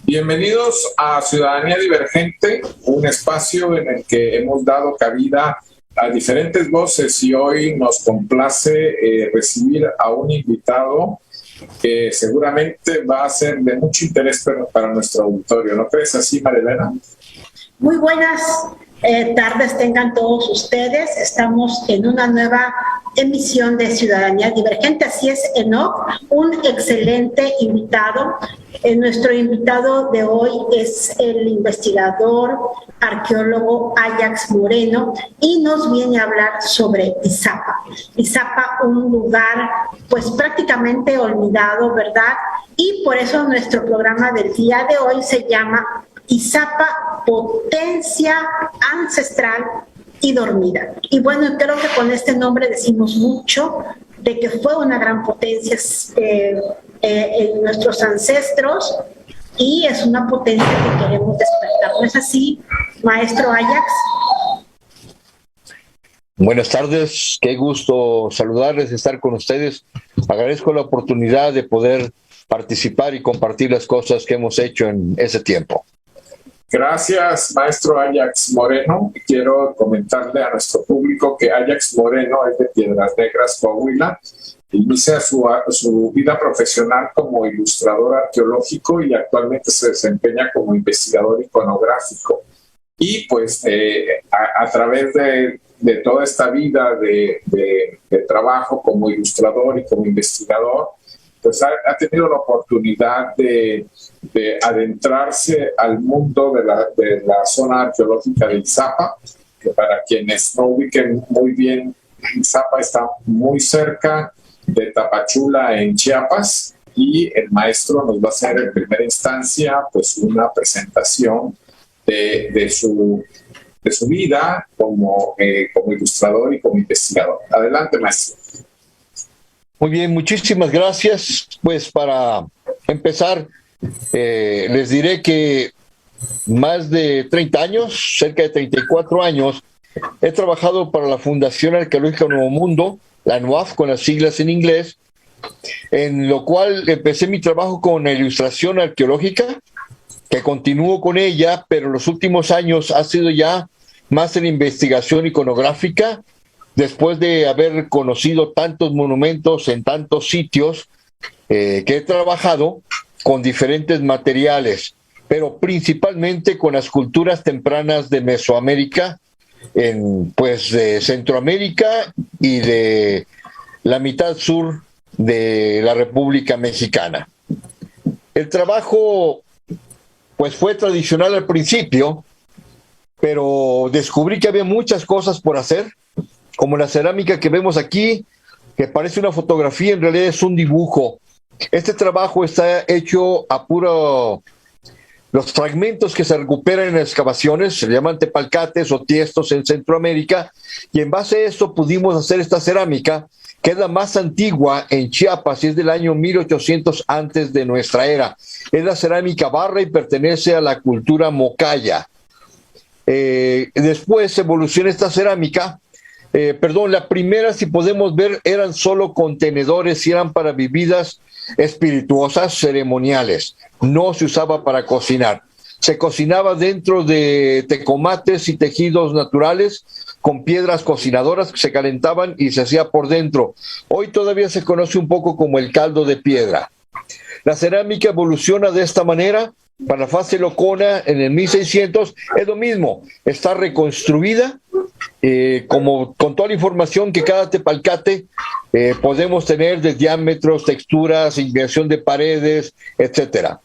Bienvenidos a Ciudadanía Divergente, un espacio en el que hemos dado cabida a diferentes voces y hoy nos complace recibir a un invitado que seguramente va a ser de mucho interés para nuestro auditorio. ¿No crees así, Marilena? Muy buenas tardes tengan todos ustedes. Estamos en una nueva emisión de Ciudadanía Divergente. Así es, Enoc, un excelente invitado. Nuestro invitado de hoy es el investigador, arqueólogo Ajax Moreno, y nos viene a hablar sobre Izapa. Izapa, un lugar pues prácticamente olvidado, ¿verdad? Y por eso nuestro programa del día de hoy se llama Izapa, potencia ancestral y dormida. Y bueno, creo que con este nombre decimos mucho de que fue una gran potencia en nuestros ancestros y es una potencia que queremos despertar. ¿No es así, maestro Ajax? Buenas tardes, qué gusto saludarles, estar con ustedes. Agradezco la oportunidad de poder participar y compartir las cosas que hemos hecho en ese tiempo. Gracias, maestro Ajax Moreno. Quiero comentarle a nuestro público que Ajax Moreno es de Piedras Negras, Coahuila. Inicia su vida profesional como ilustrador arqueológico y actualmente se desempeña como investigador iconográfico. Y pues a través de toda esta vida de trabajo como ilustrador y como investigador, pues ha tenido la oportunidad de adentrarse al mundo de la zona arqueológica de Izapa, que para quienes no ubiquen muy bien, Izapa está muy cerca de Tapachula en Chiapas, y el maestro nos va a hacer en primera instancia pues una presentación de su vida como ilustrador y como investigador. Adelante, maestro. Muy bien, muchísimas gracias. Pues para empezar, les diré que más de 30 años, cerca de 34 años, he trabajado para la Fundación Arqueológica Nuevo Mundo, la NUAF con las siglas en inglés, en lo cual empecé mi trabajo con la ilustración arqueológica, que continúo con ella, pero los últimos años ha sido ya más en investigación iconográfica, después de haber conocido tantos monumentos en tantos sitios que he trabajado con diferentes materiales, pero principalmente con las culturas tempranas de Mesoamérica, de Centroamérica y de la mitad sur de la República Mexicana. El trabajo pues fue tradicional al principio, pero descubrí que había muchas cosas por hacer, como la cerámica que vemos aquí, que parece una fotografía, en realidad es un dibujo. Este trabajo está hecho a puro... Los fragmentos que se recuperan en excavaciones se llaman tepalcates o tiestos en Centroamérica, y en base a esto pudimos hacer esta cerámica, que es la más antigua en Chiapas y es del año 1800 antes de nuestra era. Es la cerámica barra y pertenece a la cultura mocaya. Después evoluciona esta cerámica. La primera, si podemos ver, eran solo contenedores y eran para bebidas espirituosas, ceremoniales. No se usaba para cocinar. Se cocinaba dentro de tecomates y tejidos naturales con piedras cocinadoras que se calentaban y se hacía por dentro. Hoy todavía se conoce un poco como el caldo de piedra. La cerámica evoluciona de esta manera. Para la fase locona en el 1600 es lo mismo, está reconstruida como con toda la información que cada tepalcate podemos tener de diámetros, texturas, inclinación de paredes, etcétera.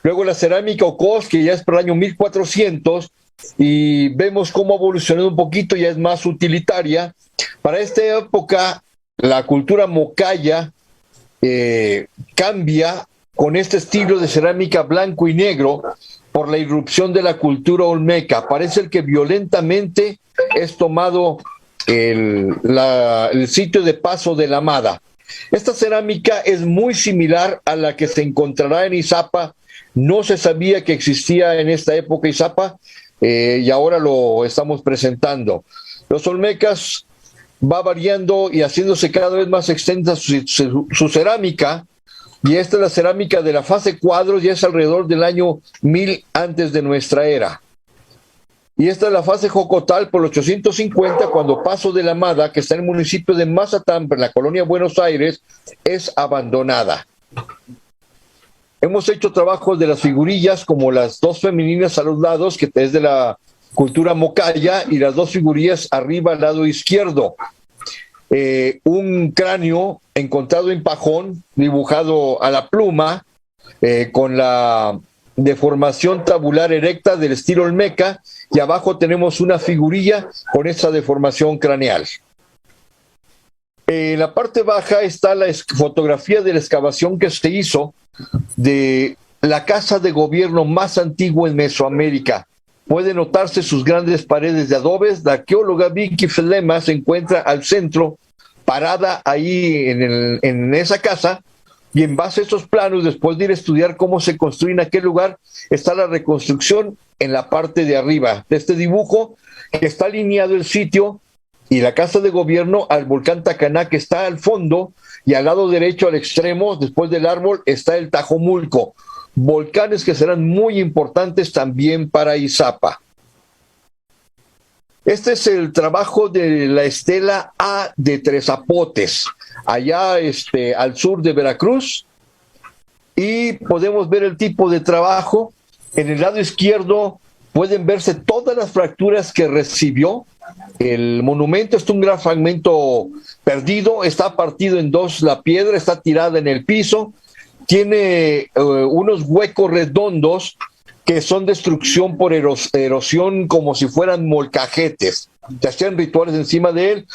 Luego la cerámica Ocós, que ya es para el año 1400, y vemos cómo ha evolucionado un poquito, ya es más utilitaria. Para esta época la cultura mocaya cambia con este estilo de cerámica blanco y negro por la irrupción de la cultura olmeca. Parece que violentamente es tomado el sitio de paso de la Amada. Esta cerámica es muy similar a la que se encontrará en Izapa. No se sabía que existía en esta época Izapa, y ahora lo estamos presentando. Los olmecas va variando y haciéndose cada vez más extensa su cerámica, y esta es la cerámica de la fase cuadros, y es alrededor del año 1000 antes de nuestra era. Y esta es la fase jocotal por los 850, cuando Paso de la Mada, que está en el municipio de Mazatán, en la colonia Buenos Aires, es abandonada. Hemos hecho trabajos de las figurillas, como las dos femeninas a los lados, que es de la cultura mocaya, y las dos figurillas arriba al lado izquierdo. Un cráneo encontrado en Pajón, dibujado a la pluma, con la deformación tabular erecta del estilo olmeca, y abajo tenemos una figurilla con esa deformación craneal. En la parte baja está la fotografía de la excavación que se hizo de la casa de gobierno más antigua en Mesoamérica. Puede notarse sus grandes paredes de adobes. La arqueóloga Vicky Felema se encuentra al centro, parada ahí en esa casa, y en base a esos planos, después de ir a estudiar cómo se construye en aquel lugar, está la reconstrucción en la parte de arriba de este dibujo, que está alineado el sitio y la casa de gobierno al volcán Tacaná, que está al fondo, y al lado derecho, al extremo, después del árbol, está el Tajomulco, volcanes que serán muy importantes también para Izapa. Este es el trabajo de la estela A de Tres Zapotes, allá al sur de Veracruz, y podemos ver el tipo de trabajo. En el lado izquierdo pueden verse todas las fracturas que recibió el monumento. Este es un gran fragmento perdido, está partido en dos la piedra, está tirada en el piso, tiene unos huecos redondos que son destrucción por erosión, como si fueran molcajetes. Se hacían rituales encima de él.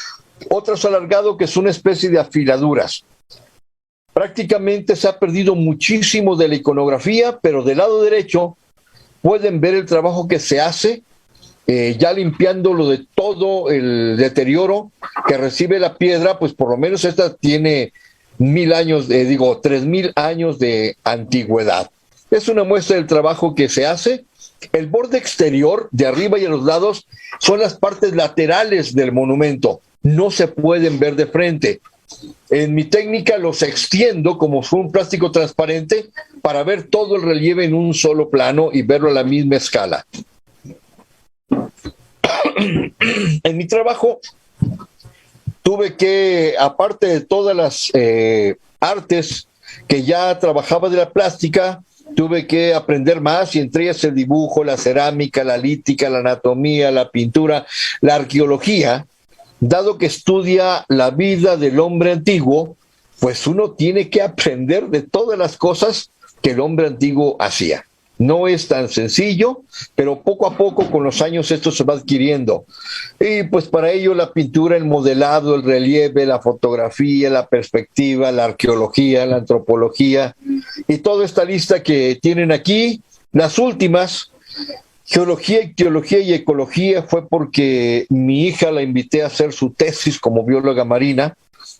Otros alargado, que es una especie de afiladuras. Prácticamente se ha perdido muchísimo de la iconografía, pero del lado derecho pueden ver el trabajo que se hace, ya limpiándolo de todo el deterioro que recibe la piedra. Pues por lo menos esta tiene 1000 años, 3000 años de antigüedad. Es una muestra del trabajo que se hace. El borde exterior, de arriba y a los lados, son las partes laterales del monumento. No se pueden ver de frente. En mi técnica los extiendo como si fuera un plástico transparente para ver todo el relieve en un solo plano y verlo a la misma escala. En mi trabajo tuve que, aparte de todas las artes que ya trabajaba de la plástica, tuve que aprender más, y entre ellas el dibujo, la cerámica, la lítica, la anatomía, la pintura, la arqueología. Dado que estudia la vida del hombre antiguo, pues uno tiene que aprender de todas las cosas que el hombre antiguo hacía. No es tan sencillo, pero poco a poco con los años esto se va adquiriendo. Y pues para ello la pintura, el modelado, el relieve, la fotografía, la perspectiva, la arqueología, la antropología y toda esta lista que tienen aquí. Las últimas, geología, ictiología y ecología, fue porque mi hija la invité a hacer su tesis como bióloga marina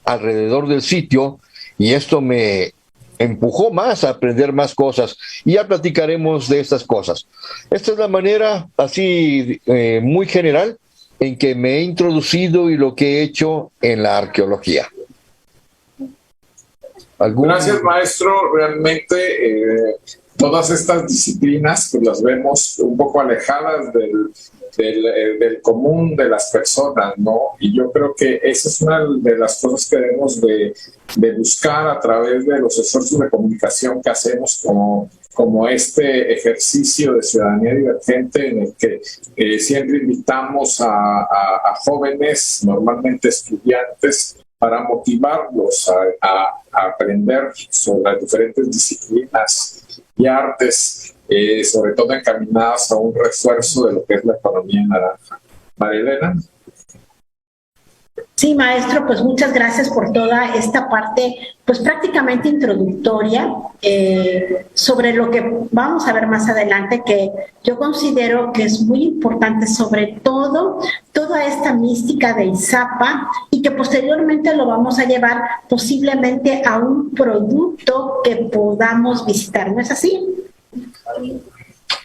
alrededor del sitio, y esto me empujó más a aprender más cosas, y ya platicaremos de estas cosas. Esta es la manera así muy general en que me he introducido y lo que he hecho en la arqueología. Gracias, maestro. Realmente todas estas disciplinas pues las vemos un poco alejadas del común de las personas, ¿no? Y yo creo que esa es una de las cosas que debemos de buscar a través de los esfuerzos de comunicación que hacemos como este ejercicio de ciudadanía divergente, en el que siempre invitamos a jóvenes, normalmente estudiantes, para motivarlos a aprender sobre las diferentes disciplinas y artes, sobre todo encaminadas a un refuerzo de lo que es la economía naranja. María Elena. Sí, maestro, pues muchas gracias por toda esta parte, pues prácticamente introductoria, sobre lo que vamos a ver más adelante, que yo considero que es muy importante, sobre todo toda esta mística de Izapa, y que posteriormente lo vamos a llevar posiblemente a un producto que podamos visitar, ¿no es así?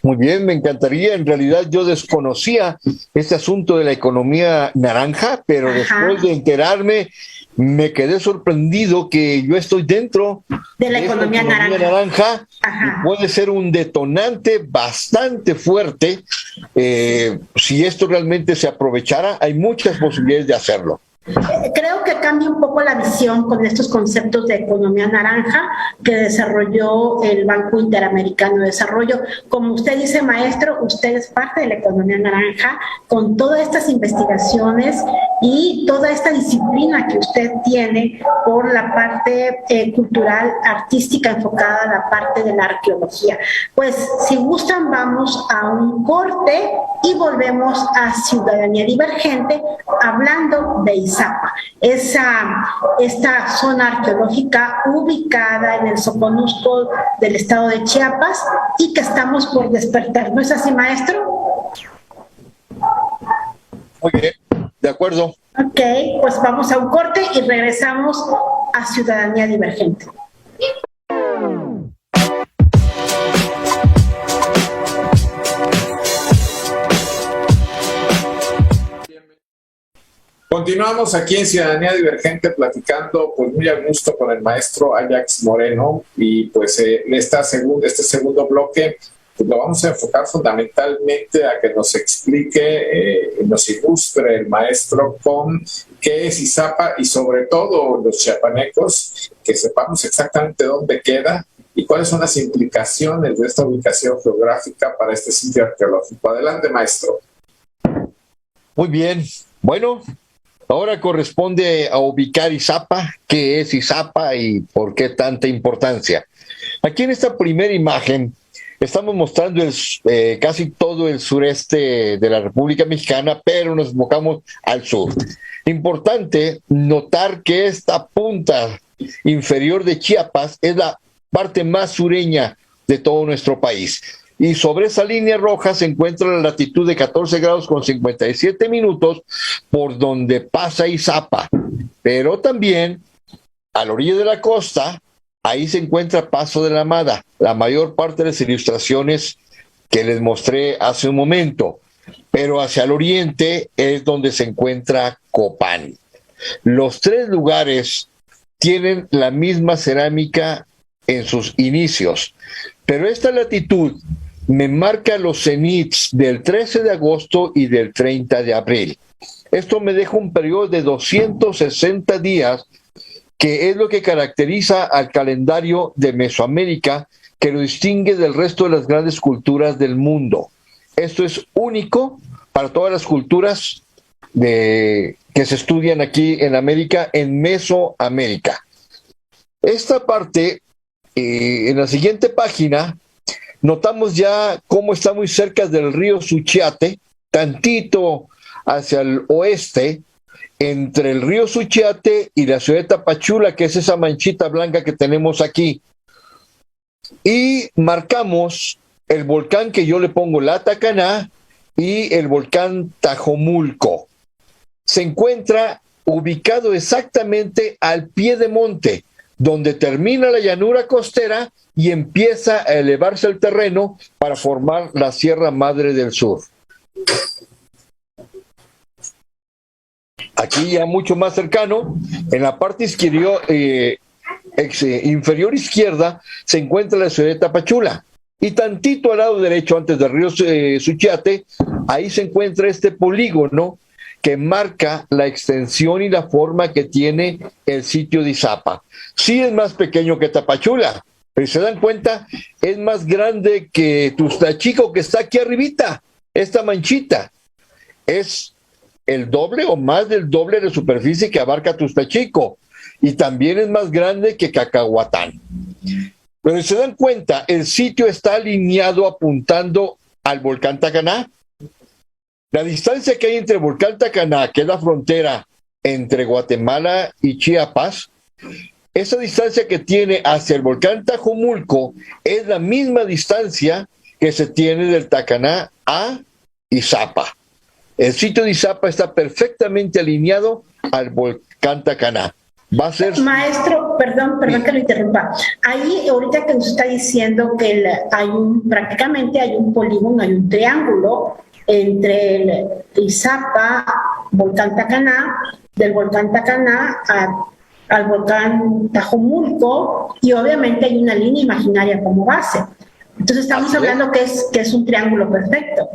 Muy bien, me encantaría. En realidad yo desconocía este asunto de la economía naranja, pero después de enterarme me quedé sorprendido que yo estoy dentro de la economía naranja y puede ser un detonante bastante fuerte. Si esto realmente se aprovechara, hay muchas posibilidades de hacerlo. Creo que cambia un poco la visión con estos conceptos de economía naranja que desarrolló el Banco Interamericano de Desarrollo. Como usted dice, maestro, usted es parte de la economía naranja con todas estas investigaciones y toda esta disciplina que usted tiene por la parte cultural, artística, enfocada a la parte de la arqueología. Pues, si gustan, vamos a un corte y volvemos a Ciudadanía Divergente hablando de Izapa, esta zona arqueológica ubicada en el Soconusco del estado de Chiapas y que estamos por despertar. ¿No es así, maestro? Muy bien, de acuerdo. Ok, pues vamos a un corte y regresamos a Ciudadanía Divergente. Continuamos aquí en Ciudadanía Divergente platicando pues muy a gusto con el maestro Ajax Moreno y pues este segundo bloque pues lo vamos a enfocar fundamentalmente a que nos explique, nos ilustre el maestro con qué es Izapa y sobre todo los chiapanecos, que sepamos exactamente dónde queda y cuáles son las implicaciones de esta ubicación geográfica para este sitio arqueológico. Adelante, maestro. Muy bien. Bueno, ahora corresponde a ubicar Izapa, qué es Izapa y por qué tanta importancia. Aquí en esta primera imagen estamos mostrando casi todo el sureste de la República Mexicana, pero nos enfocamos al sur. Importante notar que esta punta inferior de Chiapas es la parte más sureña de todo nuestro país. Y sobre esa línea roja se encuentra la latitud de 14 grados con 57 minutos por donde pasa Izapa. Pero también a la orilla de la costa, ahí se encuentra Paso de la Amada, la mayor parte de las ilustraciones que les mostré hace un momento. Pero hacia el oriente es donde se encuentra Copán. Los tres lugares tienen la misma cerámica en sus inicios, pero esta latitud me marca los cenits del 13 de agosto y del 30 de abril. Esto me deja un periodo de 260 días, que es lo que caracteriza al calendario de Mesoamérica, que lo distingue del resto de las grandes culturas del mundo. Esto es único para todas las culturas que se estudian aquí en América, en Mesoamérica. Esta parte, en la siguiente página, notamos ya cómo está muy cerca del río Suchiate, tantito hacia el oeste, entre el río Suchiate y la ciudad de Tapachula, que es esa manchita blanca que tenemos aquí. Y marcamos el volcán que yo le pongo la Tacaná y el volcán Tajomulco. Se encuentra ubicado exactamente al pie de monte, donde termina la llanura costera y empieza a elevarse el terreno para formar la Sierra Madre del Sur. Aquí ya mucho más cercano, en la parte inferior izquierda, se encuentra la ciudad de Tapachula. Y tantito al lado derecho, antes del río Suchiate, ahí se encuentra este polígono que marca la extensión y la forma que tiene el sitio de Izapa. Sí es más pequeño que Tapachula, pero si se dan cuenta, es más grande que Tustachico, que está aquí arribita, esta manchita. Es el doble o más del doble de superficie que abarca Tustachico, y también es más grande que Cacahuatán. Pero si se dan cuenta, el sitio está alineado apuntando al volcán Tacaná. La distancia que hay entre el volcán Tacaná, que es la frontera entre Guatemala y Chiapas, esa distancia que tiene hacia el volcán Tajomulco es la misma distancia que se tiene del Tacaná a Izapa. El sitio de Izapa está perfectamente alineado al volcán Tacaná. Va a ser... Maestro, perdón que lo interrumpa. Ahí, ahorita que nos está diciendo que prácticamente hay un polígono, hay un triángulo entre el Izapa, volcán Tacaná, del volcán Tacaná al volcán Tajomulco, y obviamente hay una línea imaginaria como base. Entonces estamos hablando que es un triángulo perfecto.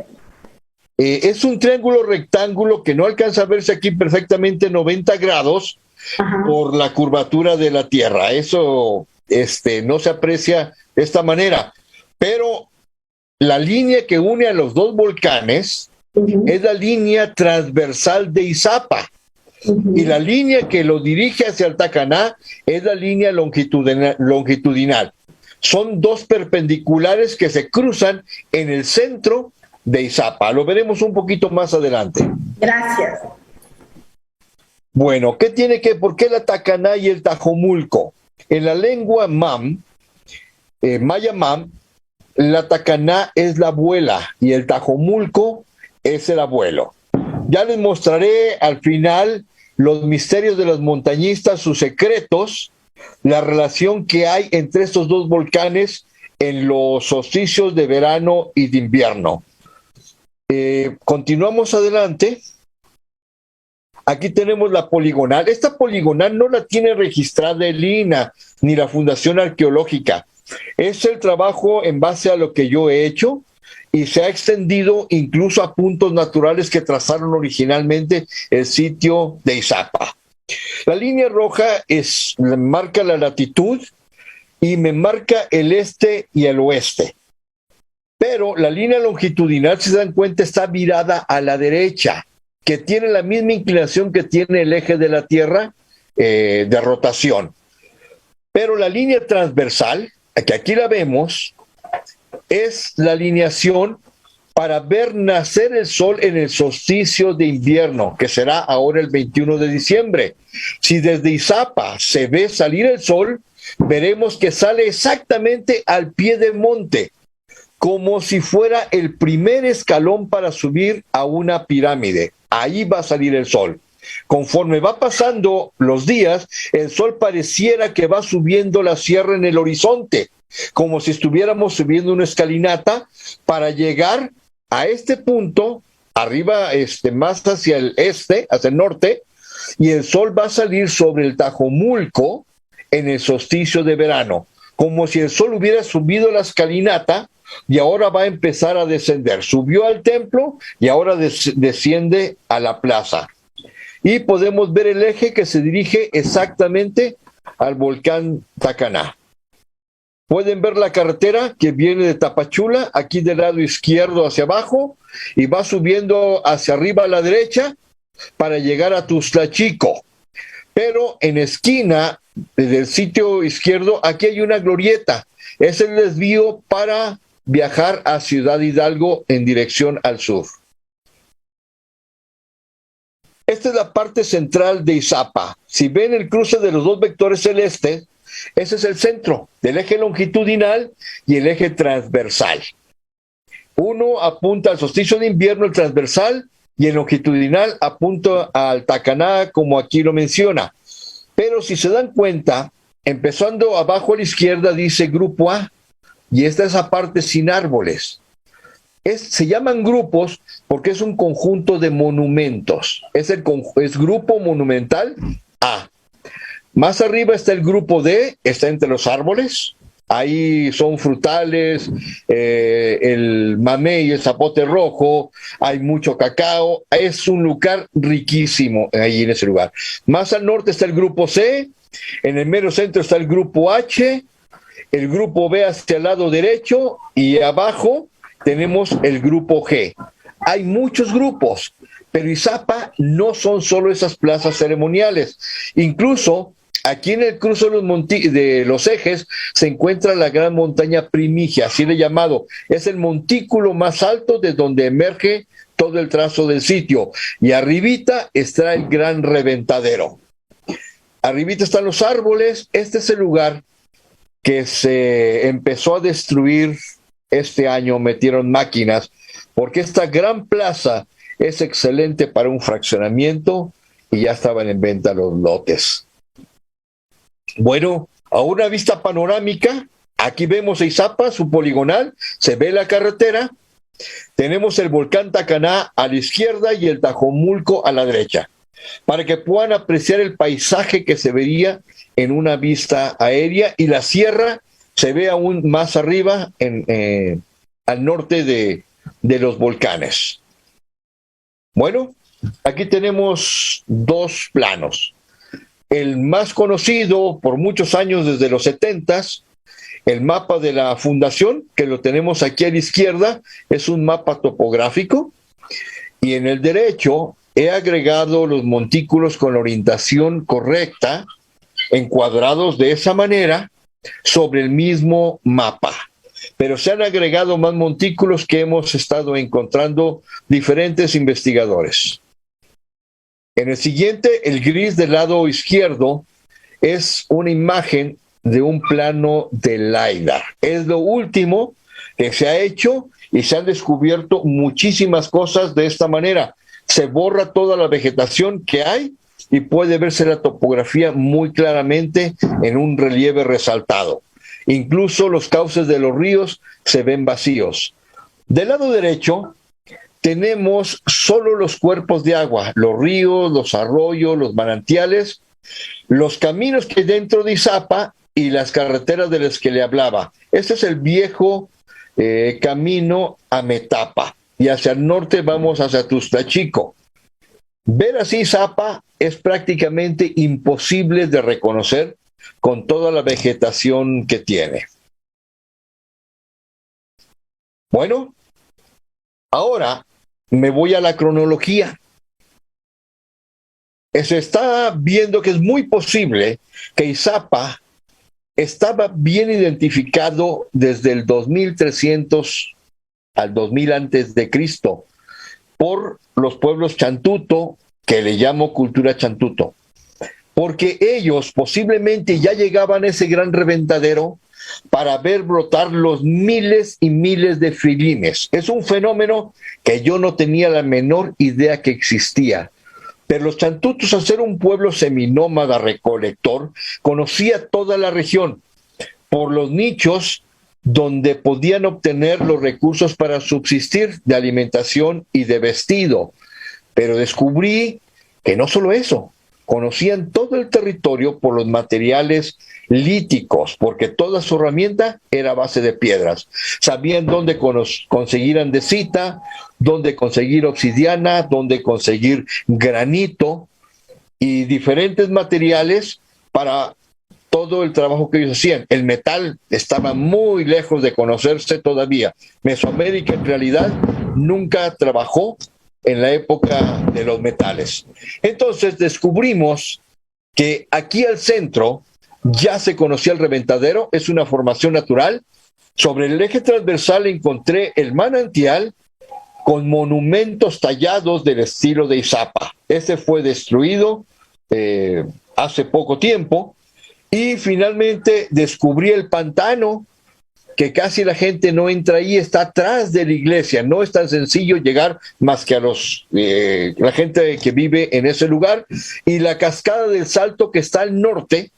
Es un triángulo rectángulo que no alcanza a verse aquí perfectamente 90 grados. Ajá. Por la curvatura de la Tierra. Eso no se aprecia de esta manera. Pero la línea que une a los dos volcanes es la línea transversal de Izapa. Y la línea que lo dirige hacia el Tacaná es la línea longitudinal. Son dos perpendiculares que se cruzan en el centro de Izapa. Lo veremos un poquito más adelante. Gracias. Bueno, ¿por qué la Tacaná y el Tajomulco? En la lengua maya mam, la Tacaná es la abuela y el Tajomulco es el abuelo. Ya les mostraré al final los misterios de los montañistas, sus secretos, la relación que hay entre estos dos volcanes en los solsticios de verano y de invierno. Continuamos adelante. Aquí tenemos la poligonal. Esta poligonal no la tiene registrada el INAH ni la Fundación Arqueológica. Es el trabajo en base a lo que yo he hecho y se ha extendido incluso a puntos naturales que trazaron originalmente el sitio de Izapa. La línea roja marca la latitud y me marca el este y el oeste. Pero la línea longitudinal, si se dan cuenta, está virada a la derecha, que tiene la misma inclinación que tiene el eje de la Tierra de rotación. Pero la línea transversal, que aquí la vemos, es la alineación para ver nacer el sol en el solsticio de invierno, que será ahora el 21 de diciembre. Si desde Izapa se ve salir el sol, veremos que sale exactamente al pie del monte, como si fuera el primer escalón para subir a una pirámide. Ahí va a salir el sol. Conforme va pasando los días, el sol pareciera que va subiendo la sierra en el horizonte, como si estuviéramos subiendo una escalinata para llegar a este punto, arriba más hacia el este, hacia el norte, y el sol va a salir sobre el Tajomulco en el solsticio de verano, como si el sol hubiera subido la escalinata y ahora va a empezar a descender. Subió al templo y ahora desciende a la plaza. Y podemos ver el eje que se dirige exactamente al volcán Tacaná. Pueden ver la carretera que viene de Tapachula, aquí del lado izquierdo hacia abajo, y va subiendo hacia arriba a la derecha para llegar a Tuzlachico. Pero en esquina del sitio izquierdo, aquí hay una glorieta. Es el desvío para viajar a Ciudad Hidalgo en dirección al sur. Esta es la parte central de Izapa. Si ven el cruce de los dos vectores celestes, ese es el centro del eje longitudinal y el eje transversal. Uno apunta al solsticio de invierno, el transversal, y el longitudinal apunta al Tacaná, como aquí lo menciona. Pero si se dan cuenta, empezando abajo a la izquierda dice Grupo A, y esta es la parte sin árboles. Se llaman grupos porque es un conjunto de monumentos. Es Grupo Monumental A. Más arriba está el Grupo D, está entre los árboles. Ahí son frutales, el mamey, el zapote rojo, hay mucho cacao. Es un lugar riquísimo ahí en ese lugar. Más al norte está el Grupo C, en el mero centro está el Grupo H, el Grupo B hacia el lado derecho y abajo tenemos el Grupo G. Hay muchos grupos, pero Izapa no son solo esas plazas ceremoniales. Incluso aquí en el cruce de los ejes se encuentra la gran montaña Primigia, así le he llamado. Es el montículo más alto de donde emerge todo el trazo del sitio. Y arribita está el gran reventadero. Arribita están los árboles. Este es el lugar que se empezó a destruir este año. Metieron máquinas, porque esta gran plaza es excelente para un fraccionamiento y ya estaban en venta los lotes. Bueno, a una vista panorámica, aquí vemos Izapa, su poligonal, se ve la carretera, tenemos el volcán Tacaná a la izquierda y el Tajomulco a la derecha, para que puedan apreciar el paisaje que se vería en una vista aérea, y la sierra se ve aún más arriba, al norte de los volcanes. Bueno, aquí tenemos dos planos. El más conocido por muchos años, desde los 70s, el mapa de la fundación, que lo tenemos aquí a la izquierda, es un mapa topográfico, y en el derecho he agregado los montículos con la orientación correcta, encuadrados de esa manera sobre el mismo mapa. Pero se han agregado más montículos que hemos estado encontrando diferentes investigadores. En el siguiente, el gris del lado izquierdo es una imagen de un plano de LiDAR. Es lo último que se ha hecho y se han descubierto muchísimas cosas de esta manera. Se borra toda la vegetación que hay y puede verse la topografía muy claramente en un relieve resaltado. Incluso los cauces de los ríos se ven vacíos. Del lado derecho tenemos solo los cuerpos de agua, los ríos, los arroyos, los manantiales, los caminos que hay dentro de Izapa y las carreteras de las que le hablaba. Este es el viejo camino a Metapa, y hacia el norte vamos hacia Tuzlachico. Ver así Izapa es prácticamente imposible de reconocer con toda la vegetación que tiene. Bueno, ahora me voy a la cronología. Se está viendo que es muy posible que Izapa estaba bien identificado desde el 2300 al 2000 antes de Cristo por los pueblos chantuto, que le llamo cultura chantuto, porque ellos posiblemente ya llegaban a ese gran reventadero para ver brotar los miles y miles de frilines. Es un fenómeno que yo no tenía la menor idea que existía. Pero los chantutos, al ser un pueblo seminómada recolector, conocía toda la región por los nichos donde podían obtener los recursos para subsistir, de alimentación y de vestido. Pero descubrí que no solo eso, conocían todo el territorio por los materiales líticos, porque toda su herramienta era a base de piedras. Sabían dónde conseguir andesita, dónde conseguir obsidiana, dónde conseguir granito y diferentes materiales para todo el trabajo que ellos hacían. El metal estaba muy lejos de conocerse todavía. Mesoamérica en realidad nunca trabajó en la época de los metales. Entonces descubrimos que aquí al centro ya se conocía el reventadero, es una formación natural. Sobre el eje transversal encontré el manantial con monumentos tallados del estilo de Izapa. Este fue destruido hace poco tiempo. Y finalmente descubrí el pantano, que casi la gente no entra ahí, está atrás de la iglesia. No es tan sencillo llegar más que a la gente que vive en ese lugar. Y la cascada del Salto, que está al norte.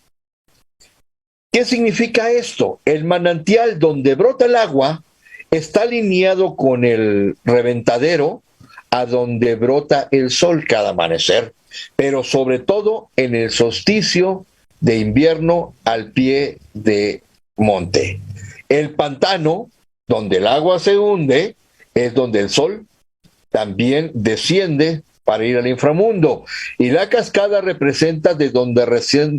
¿Qué significa esto? El manantial donde brota el agua está alineado con el reventadero a donde brota el sol cada amanecer, pero sobre todo en el solsticio de invierno al pie de monte. El pantano, donde el agua se hunde, es donde el sol también desciende para ir al inframundo. Y la cascada representa de donde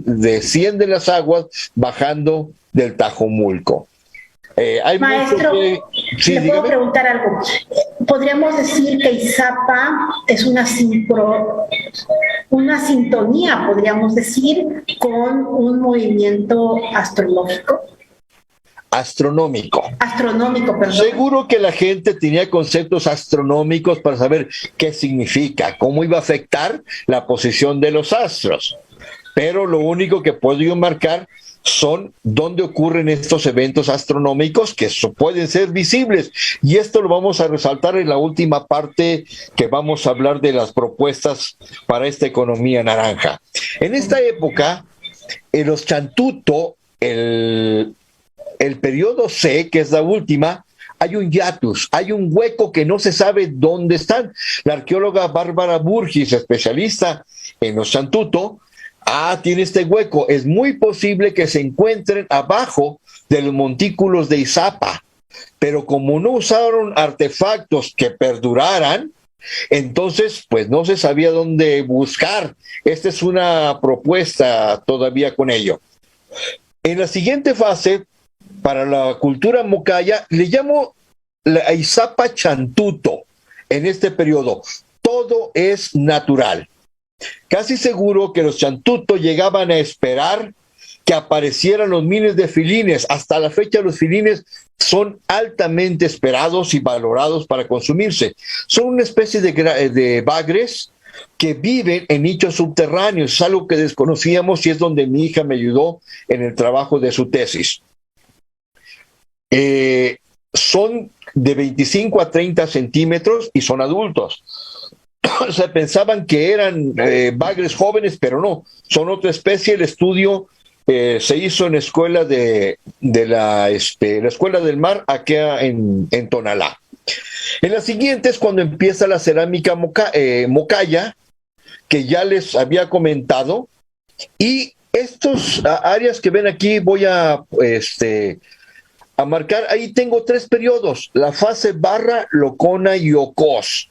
descienden las aguas bajando del Tajomulco. Maestro, sí, ¿le puedo preguntar algo? ¿Podríamos decir que Izapa es una sintonía, podríamos decir, con un movimiento astrológico? Astronómico, perdón. Seguro que la gente tenía conceptos astronómicos para saber qué significa, cómo iba a afectar la posición de los astros. Pero lo único que puedo yo marcar son dónde ocurren estos eventos astronómicos que pueden ser visibles. Y esto lo vamos a resaltar en la última parte, que vamos a hablar de las propuestas para esta economía naranja. En esta época En los Chantuto, el periodo C, que es la última, hay un hiatus, hay un hueco que no se sabe dónde están. La arqueóloga Bárbara Burgis, especialista en los Chantuto, tiene este hueco. Es muy posible que se encuentren abajo de los montículos de Izapa, pero como no usaron artefactos que perduraran, entonces pues no se sabía dónde buscar. Esta es una propuesta todavía con ello. En la siguiente fase, para la cultura mocaya, le llamo la Izapa Chantuto. En este periodo, todo es natural. Casi seguro que los Chantuto llegaban a esperar que aparecieran los miles de filines. Hasta la fecha los filines son altamente esperados y valorados para consumirse. Son una especie de bagres que viven en nichos subterráneos. Es algo que desconocíamos y es donde mi hija me ayudó en el trabajo de su tesis. Son de 25 a 30 centímetros y son adultos. O sea, pensaban que eran bagres jóvenes, pero no, son otra especie. El estudio se hizo en la escuela la Escuela del Mar, aquí en Tonalá. En la siguiente es cuando empieza la cerámica mocaya, que ya les había comentado, y estos áreas que ven aquí voy a marcar. Ahí tengo 3 periodos: la fase Barra, Locona y Ocós.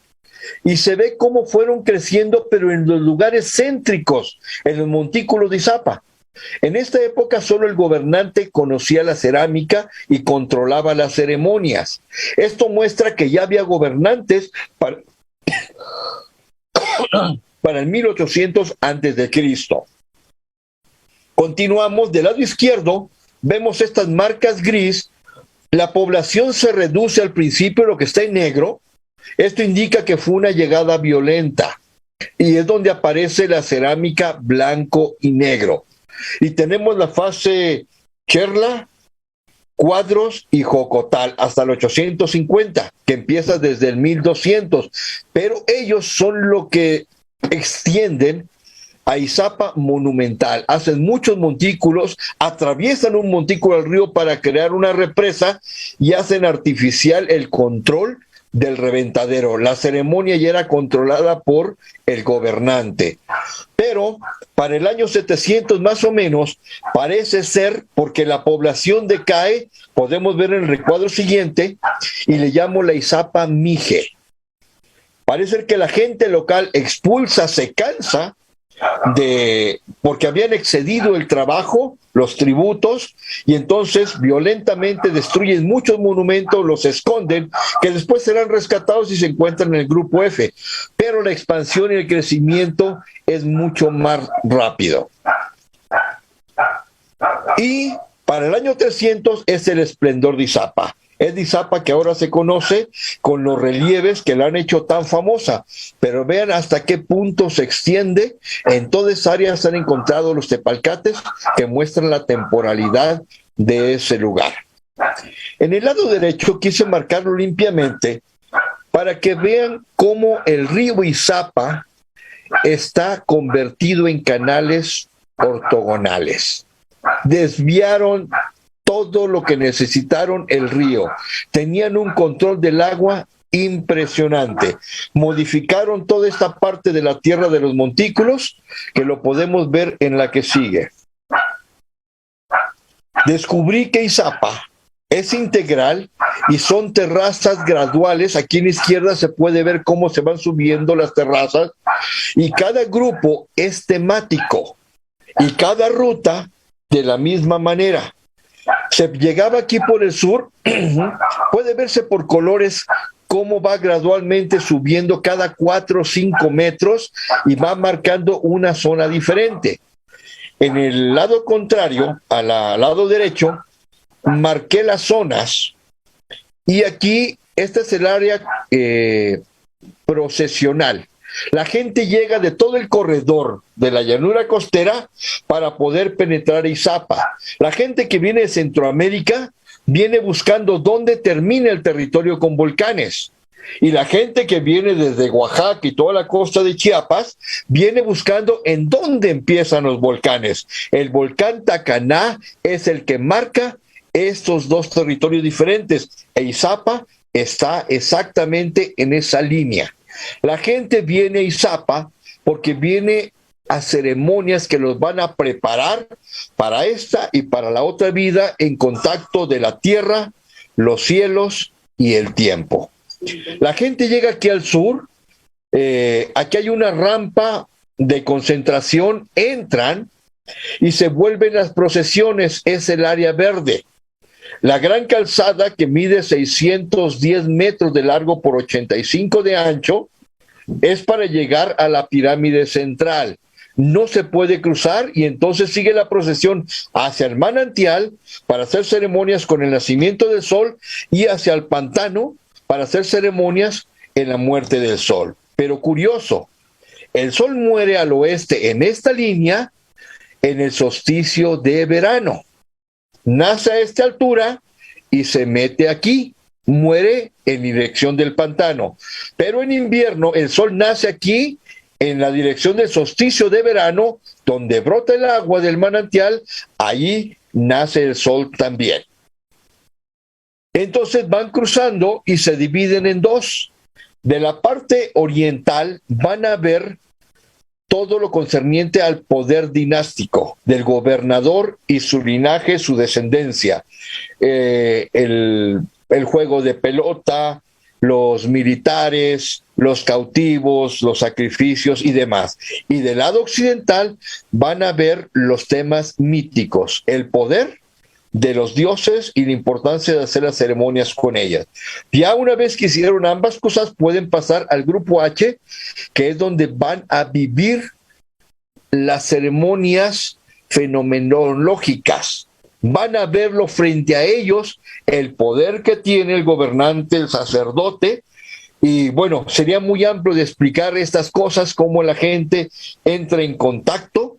Y se ve cómo fueron creciendo, pero en los lugares céntricos, en los montículos de Izapa. En esta época solo el gobernante conocía la cerámica y controlaba las ceremonias. Esto muestra que ya había gobernantes para el 1800 antes de Cristo. Continuamos del lado izquierdo, vemos estas marcas gris. La población se reduce al principio, lo que está en negro. Esto indica que fue una llegada violenta y es donde aparece la cerámica blanco y negro. Y tenemos la fase Cherla, Cuadros y Jocotal hasta el 850, que empieza desde el 1200, pero ellos son lo que extienden a Izapa monumental. Hacen muchos montículos, atraviesan un montículo al río para crear una represa y hacen artificial el control del reventadero. La ceremonia ya era controlada por el gobernante. Pero para el año 700 más o menos, parece ser, porque la población decae, podemos ver en el recuadro siguiente, y le llamo la Izapa Mije. Parece que la gente local expulsa, se cansa, porque habían excedido el trabajo, los tributos, y entonces violentamente destruyen muchos monumentos, los esconden, que después serán rescatados y se encuentran en el grupo F. Pero la expansión y el crecimiento es mucho más rápido. Y para el año 300 es el esplendor de Izapa. Es de Izapa que ahora se conoce con los relieves que la han hecho tan famosa, pero vean hasta qué punto se extiende. En todas esas áreas se han encontrado los tepalcates que muestran la temporalidad de ese lugar. En el lado derecho quise marcarlo limpiamente para que vean cómo el río Izapa está convertido en canales ortogonales. Desviaron todo lo que necesitaron el río. Tenían un control del agua impresionante. Modificaron toda esta parte de la tierra de los montículos, que lo podemos ver en la que sigue. Descubrí que Izapa es integral y son terrazas graduales. Aquí en la izquierda se puede ver cómo se van subiendo las terrazas, y cada grupo es temático y cada ruta de la misma manera. Se llegaba aquí por el sur, puede verse por colores cómo va gradualmente subiendo cada 4 o 5 metros y va marcando una zona diferente. En el lado contrario, al lado derecho, marqué las zonas, y aquí este es el área procesional. La gente llega de todo el corredor de la llanura costera para poder penetrar Izapa. La gente que viene de Centroamérica viene buscando dónde termina el territorio con volcanes. Y la gente que viene desde Oaxaca y toda la costa de Chiapas viene buscando en dónde empiezan los volcanes. El volcán Tacaná es el que marca estos dos territorios diferentes, e Izapa está exactamente en esa línea. La gente viene a Izapa porque viene a ceremonias que los van a preparar para esta y para la otra vida en contacto de la tierra, los cielos y el tiempo. La gente llega aquí al sur, aquí hay una rampa de concentración, entran y se vuelven las procesiones, es el área verde. La gran calzada, que mide 610 metros de largo por 85 de ancho, es para llegar a la pirámide central. No se puede cruzar y entonces sigue la procesión hacia el manantial para hacer ceremonias con el nacimiento del sol y hacia el pantano para hacer ceremonias en la muerte del sol. Pero curioso, el sol muere al oeste en esta línea en el solsticio de verano. Nace a esta altura y se mete aquí, muere en dirección del pantano. Pero en invierno el sol nace aquí en la dirección del solsticio de verano, donde brota el agua del manantial, allí nace el sol también. Entonces van cruzando y se dividen en dos. De la parte oriental van a ver todo lo concerniente al poder dinástico del gobernador y su linaje, su descendencia. El juego de pelota, los militares, los cautivos, los sacrificios y demás. Y del lado occidental van a ver los temas míticos, el poder de los dioses y la importancia de hacer las ceremonias con ellas. Ya una vez que hicieron ambas cosas, pueden pasar al grupo H, que es donde van a vivir las ceremonias fenomenológicas. Van a verlo frente a ellos, el poder que tiene el gobernante, el sacerdote. Y bueno, sería muy amplio de explicar estas cosas, cómo la gente entra en contacto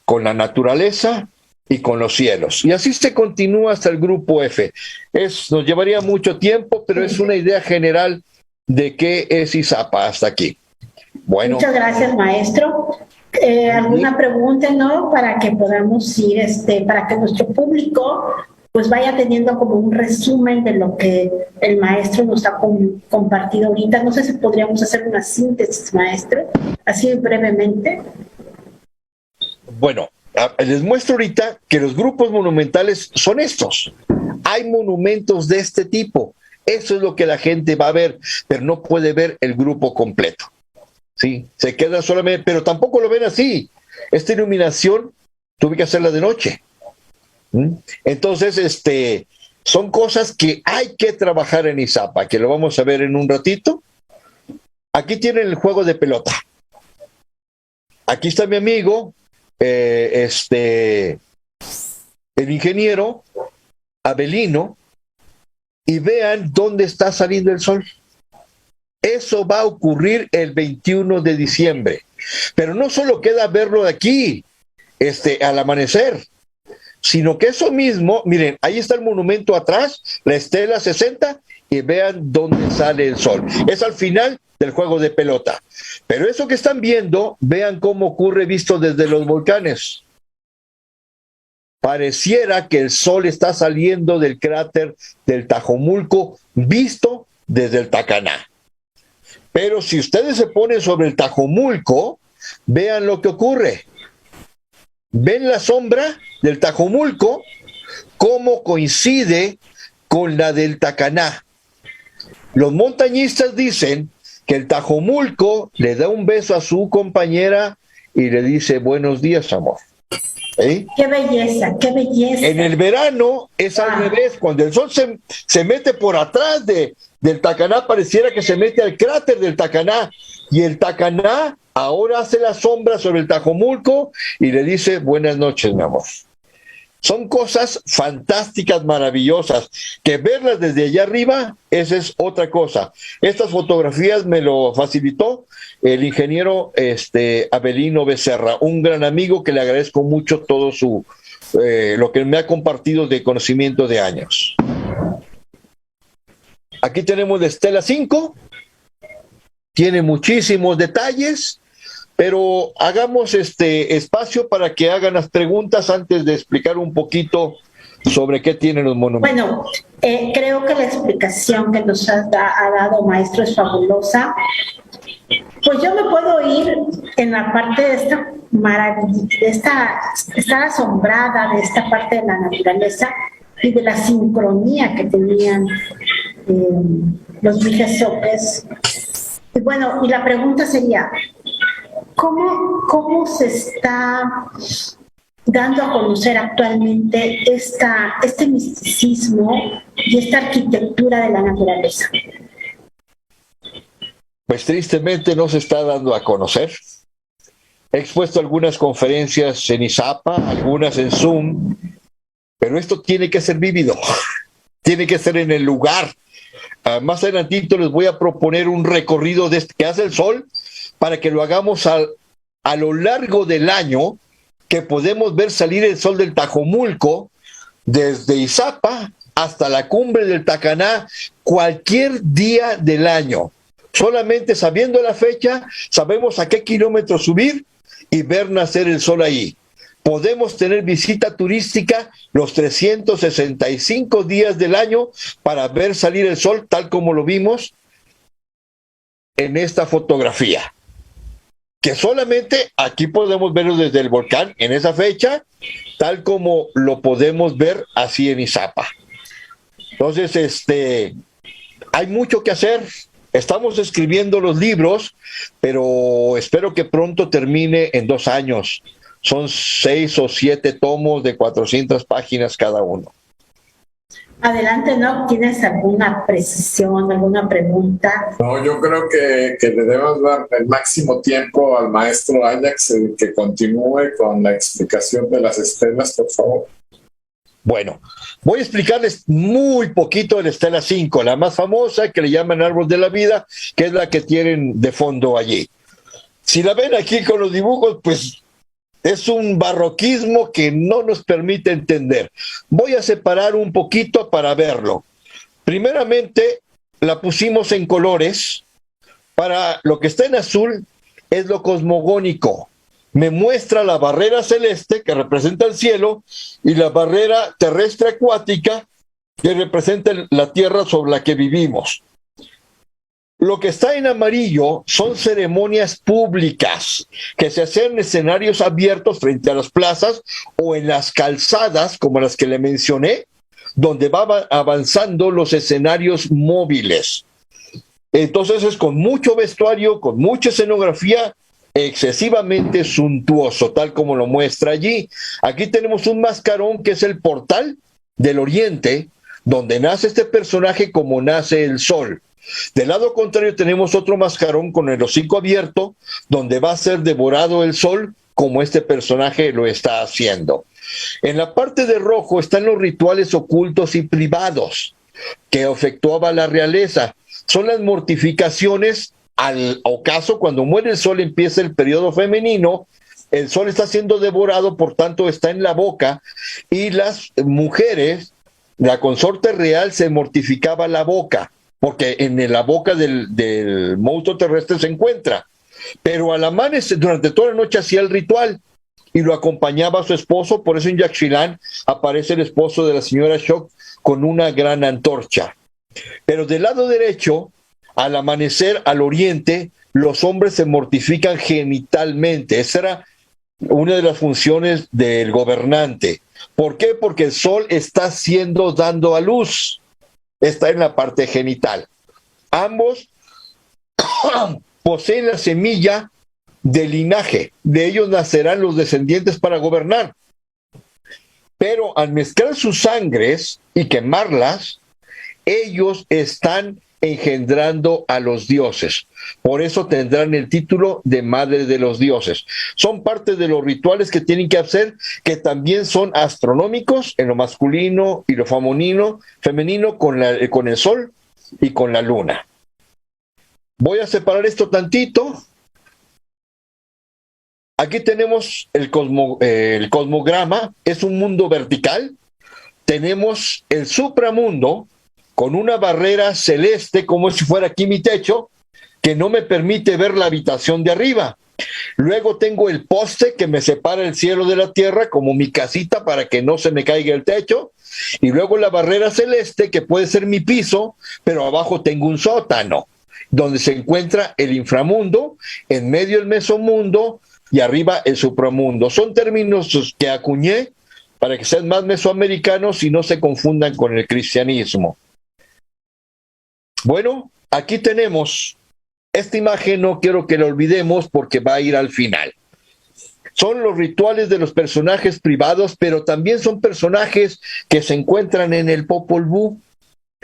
con la naturaleza y con los cielos. Y así se continúa hasta el grupo F. Nos llevaría mucho tiempo, pero es una idea general de qué es Izapa hasta aquí. Bueno. Muchas gracias, maestro. ¿Alguna pregunta, no? Para que podamos ir, para que nuestro público pues vaya teniendo como un resumen de lo que el maestro nos ha compartido ahorita. No sé si podríamos hacer una síntesis, maestro, así brevemente. Bueno, les muestro ahorita que los grupos monumentales son estos. Hay monumentos de este tipo. Eso es lo que la gente va a ver, pero no puede ver el grupo completo. ¿Sí? Se queda solamente, pero tampoco lo ven así. Esta iluminación tuve que hacerla de noche. Entonces, son cosas que hay que trabajar en Izapa, que lo vamos a ver en un ratito. Aquí tienen el juego de pelota. Aquí está mi amigo, el ingeniero Abelino, y vean dónde está saliendo el sol. Eso va a ocurrir el 21 de diciembre. Pero no solo queda verlo de aquí, al amanecer, sino que eso mismo, miren, ahí está el monumento atrás, la estela 60, y vean dónde sale el sol. Es al final del juego de pelota. Pero eso que están viendo, vean cómo ocurre visto desde los volcanes. Pareciera que el sol está saliendo del cráter del Tajomulco, visto desde el Tacaná. Pero si ustedes se ponen sobre el Tajomulco, vean lo que ocurre. ¿Ven la sombra del Tajomulco? ¿Cómo coincide con la del Tacaná? Los montañistas dicen que el Tajomulco le da un beso a su compañera y le dice buenos días, amor. ¿Sí? ¡Qué belleza, qué belleza! En el verano es al revés. Cuando el sol se mete por atrás del Tacaná, pareciera que se mete al cráter del Tacaná. Y el Tacaná ahora hace la sombra sobre el Tajomulco y le dice buenas noches, mi amor. Son cosas fantásticas, maravillosas, que verlas desde allá arriba, esa es otra cosa. Estas fotografías me lo facilitó el ingeniero Abelino Becerra, un gran amigo que le agradezco mucho todo lo que me ha compartido de conocimiento de años. Aquí tenemos la estela 5, tiene muchísimos detalles, pero hagamos espacio para que hagan las preguntas antes de explicar un poquito sobre qué tienen los monumentos. Bueno, creo que la explicación que nos ha dado, maestro, es fabulosa. Pues yo me puedo ir en la parte de esta maravilla, de estar asombrada de esta parte de la naturaleza y de la sincronía que tenían los Mijesopes. Y bueno, y la pregunta sería, ¿cómo se está dando a conocer actualmente este misticismo y esta arquitectura de la naturaleza? Pues tristemente no se está dando a conocer. He expuesto algunas conferencias en Izapa, algunas en Zoom, pero esto tiene que ser vívido, tiene que ser en el lugar. Más adelantito les voy a proponer un recorrido de que hace el sol para que lo hagamos a lo largo del año, que podemos ver salir el sol del Tajomulco desde Izapa hasta la cumbre del Tacaná cualquier día del año. Solamente sabiendo la fecha, sabemos a qué kilómetros subir y ver nacer el sol ahí. Podemos tener visita turística los 365 días del año para ver salir el sol tal como lo vimos en esta fotografía. Que solamente aquí podemos verlo desde el volcán en esa fecha, tal como lo podemos ver así en Izapa. Entonces, hay mucho que hacer. Estamos escribiendo los libros, pero espero que pronto termine en 2 años. Son 6 o 7 tomos de 400 páginas cada uno. Adelante, ¿no? ¿Tienes alguna precisión, alguna pregunta? No, yo creo que le debemos dar el máximo tiempo al maestro Ajax que continúe con la explicación de las estelas, por favor. Bueno, voy a explicarles muy poquito de la estela 5, la más famosa, que le llaman Árbol de la Vida, que es la que tienen de fondo allí. Si la ven aquí con los dibujos, pues es un barroquismo que no nos permite entender. Voy a separar un poquito para verlo. Primeramente, la pusimos en colores. Para lo que está en azul es lo cosmogónico. Me muestra la barrera celeste, que representa el cielo, y la barrera terrestre acuática, que representa la tierra sobre la que vivimos. Lo que está en amarillo son ceremonias públicas que se hacen en escenarios abiertos frente a las plazas o en las calzadas, como las que le mencioné, donde van avanzando los escenarios móviles. Entonces es con mucho vestuario, con mucha escenografía, excesivamente suntuoso, tal como lo muestra allí. Aquí tenemos un mascarón que es el portal del oriente, donde nace este personaje como nace el sol. Del lado contrario tenemos otro mascarón con el hocico abierto, donde va a ser devorado el sol, como este personaje lo está haciendo. En la parte de rojo están los rituales ocultos y privados que efectuaba la realeza. Son las mortificaciones al ocaso. Cuando muere el sol empieza el periodo femenino, el sol está siendo devorado, por tanto está en la boca, y las mujeres, la consorte real se mortificaba la boca, porque en la boca del monstruo terrestre se encuentra. Pero al amanecer, durante toda la noche hacía el ritual y lo acompañaba a su esposo. Por eso en Yaxchilán aparece el esposo de la señora Shock con una gran antorcha. Pero del lado derecho, al amanecer al oriente, los hombres se mortifican genitalmente. Esa era una de las funciones del gobernante. ¿Por qué? Porque el sol está dando a luz. Está en la parte genital. Ambos poseen la semilla del linaje. De ellos nacerán los descendientes para gobernar. Pero al mezclar sus sangres y quemarlas, ellos están engendrando a los dioses. Por eso tendrán el título de madre de los dioses. Son parte de los rituales que tienen que hacer, que también son astronómicos en lo masculino y lo femenino con el sol y con la luna. Voy a separar esto tantito. Aquí tenemos el cosmograma. Es un mundo vertical. Tenemos el supramundo con una barrera celeste, como si fuera aquí mi techo, que no me permite ver la habitación de arriba. Luego tengo el poste que me separa el cielo de la tierra, como mi casita, para que no se me caiga el techo. Y luego la barrera celeste, que puede ser mi piso, pero abajo tengo un sótano, donde se encuentra el inframundo, en medio el mesomundo y arriba el supramundo. Son términos que acuñé para que sean más mesoamericanos y no se confundan con el cristianismo. Bueno, aquí tenemos esta imagen, no quiero que la olvidemos porque va a ir al final. Son los rituales de los personajes privados, pero también son personajes que se encuentran en el Popol Vuh.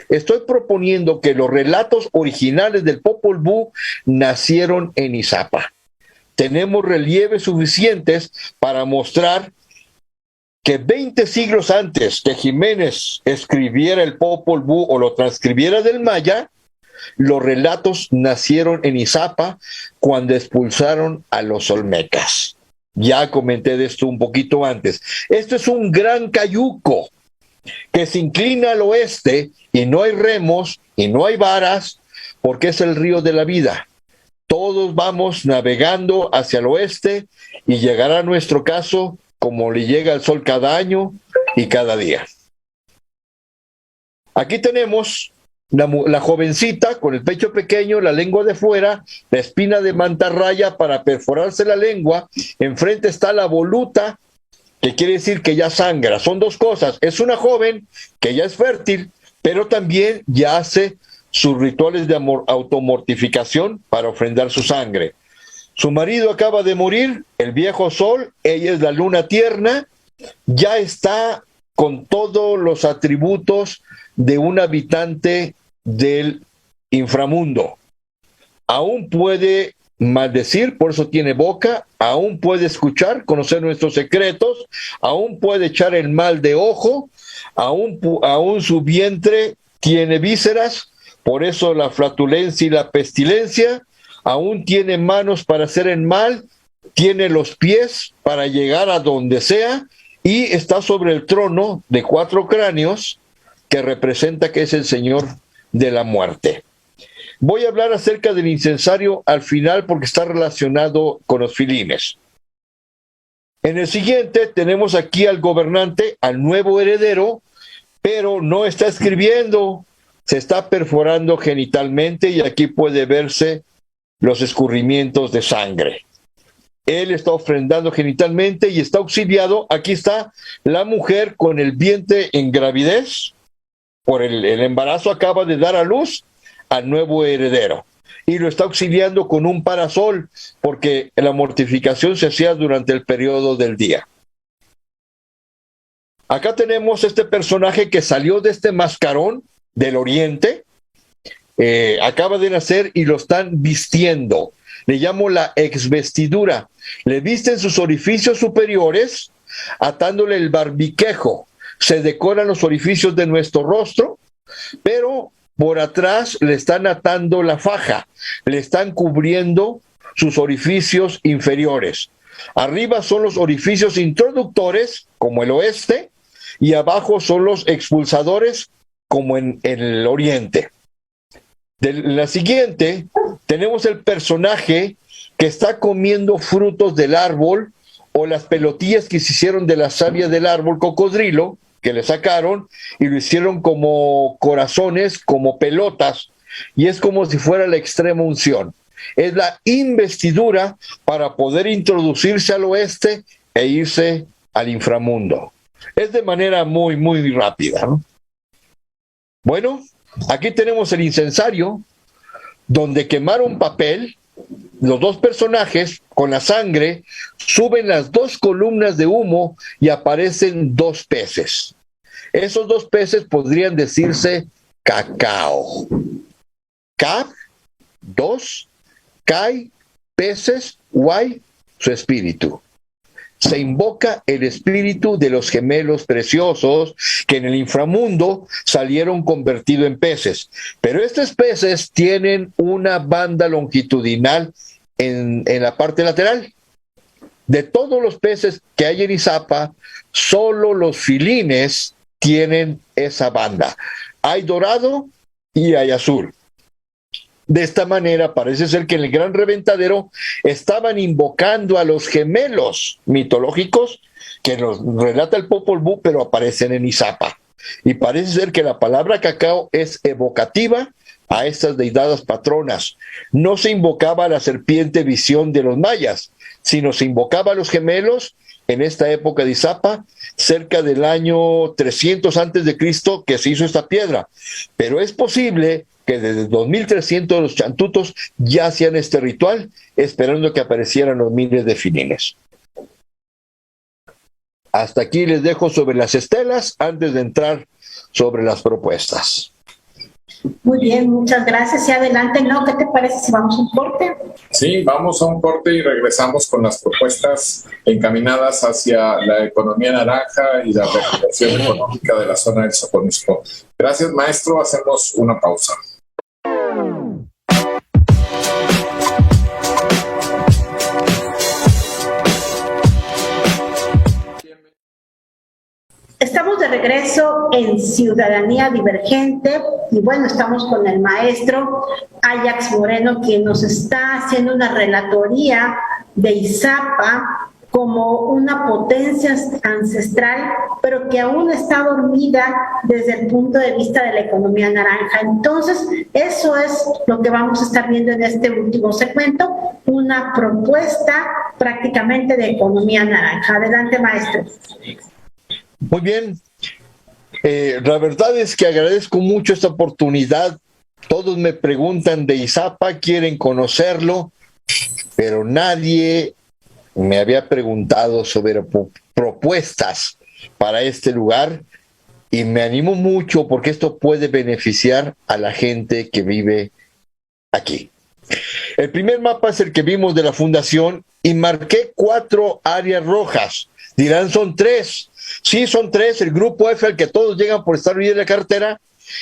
Estoy proponiendo que los relatos originales del Popol Vuh nacieron en Izapa. Tenemos relieves suficientes para mostrar que 20 siglos antes que Jiménez escribiera el Popol Vuh o lo transcribiera del maya, los relatos nacieron en Izapa cuando expulsaron a los olmecas. Ya comenté de esto un poquito antes. Esto es un gran cayuco que se inclina al oeste y no hay remos y no hay varas porque es el río de la vida. Todos vamos navegando hacia el oeste y llegará nuestro caso como le llega el sol cada año y cada día. Aquí tenemos la jovencita con el pecho pequeño, la lengua de fuera, la espina de mantarraya para perforarse la lengua. Enfrente está la voluta, que quiere decir que ya sangra. Son dos cosas. Es una joven que ya es fértil, pero también ya hace sus rituales de automortificación para ofrendar su sangre. Su marido acaba de morir, el viejo sol, ella es la luna tierna, ya está con todos los atributos de un habitante del inframundo. Aún puede maldecir, por eso tiene boca, aún puede escuchar, conocer nuestros secretos, aún puede echar el mal de ojo, aún su vientre tiene vísceras, por eso la flatulencia y la pestilencia, aún tiene manos para hacer el mal, tiene los pies para llegar a donde sea y está sobre el trono de 4 cráneos que representa que es el Señor de la muerte. Voy a hablar acerca del incensario al final porque está relacionado con los filines. En el siguiente tenemos aquí al gobernante, al nuevo heredero, pero no está escribiendo, se está perforando genitalmente y aquí puede verse los escurrimientos de sangre. Él está ofrendando genitalmente y está auxiliado. Aquí está la mujer con el vientre en gravidez, por el embarazo acaba de dar a luz al nuevo heredero y lo está auxiliando con un parasol porque la mortificación se hacía durante el periodo del día. Acá tenemos este personaje que salió de este mascarón del oriente, acaba de nacer y lo están vistiendo. Le llamo la exvestidura. Le visten sus orificios superiores, atándole el barbiquejo. Se decoran los orificios de nuestro rostro, pero por atrás le están atando la faja, le están cubriendo sus orificios inferiores. Arriba son los orificios introductores, como el oeste, y abajo son los expulsadores, como en el oriente. De la siguiente, tenemos el personaje que está comiendo frutos del árbol o las pelotillas que se hicieron de la savia del árbol cocodrilo, que le sacaron y lo hicieron como corazones, como pelotas, y es como si fuera la extrema unción. Es la investidura para poder introducirse al oeste e irse al inframundo. Es de manera muy, muy rápida, ¿no? Bueno, aquí tenemos el incensario, donde quemaron papel, los dos personajes con la sangre, suben las 2 columnas de humo y aparecen 2 peces. Esos 2 peces podrían decirse cacao. Cap, 2, Kai, peces, Guay, su espíritu. Se invoca el espíritu de los gemelos preciosos que en el inframundo salieron convertidos en peces. Pero estos peces tienen una banda longitudinal en la parte lateral. De todos los peces que hay en Izapa, solo los filines tienen esa banda. Hay dorado y hay azul. De esta manera, parece ser que en el Gran Reventadero estaban invocando a los gemelos mitológicos que nos relata el Popol Vuh, pero aparecen en Izapa. Y parece ser que la palabra cacao es evocativa a estas deidades patronas. No se invocaba a la serpiente visión de los mayas, sino se invocaba a los gemelos en esta época de Izapa, cerca del año 300 antes de Cristo que se hizo esta piedra. Pero es posible que desde 2300 los chantutos ya hacían este ritual, esperando que aparecieran los miles de filines. Hasta aquí les dejo sobre las estelas antes de entrar sobre las propuestas. Muy bien, muchas gracias. Y adelante, ¿no? ¿Qué te parece si vamos a un corte? Sí, vamos a un corte y regresamos con las propuestas encaminadas hacia la economía naranja y la recuperación económica de la zona del Soconusco. Gracias, maestro. Hacemos una pausa. Estamos de regreso en Ciudadanía Divergente y bueno, estamos con el maestro Ajax Moreno, quien nos está haciendo una relatoría de Izapa como una potencia ancestral, pero que aún está dormida desde el punto de vista de la economía naranja. Entonces, eso es lo que vamos a estar viendo en este último segmento, una propuesta prácticamente de economía naranja. Adelante, maestro. Muy bien, la verdad es que agradezco mucho esta oportunidad. Todos me preguntan de Izapa, quieren conocerlo, pero nadie me había preguntado sobre propuestas para este lugar y me animo mucho porque esto puede beneficiar a la gente que vive aquí. El primer mapa es el que vimos de la fundación y marqué 4 áreas rojas. Dirán, son 3. Sí, son 3. El grupo F, al que todos llegan por estar bien en la carretera.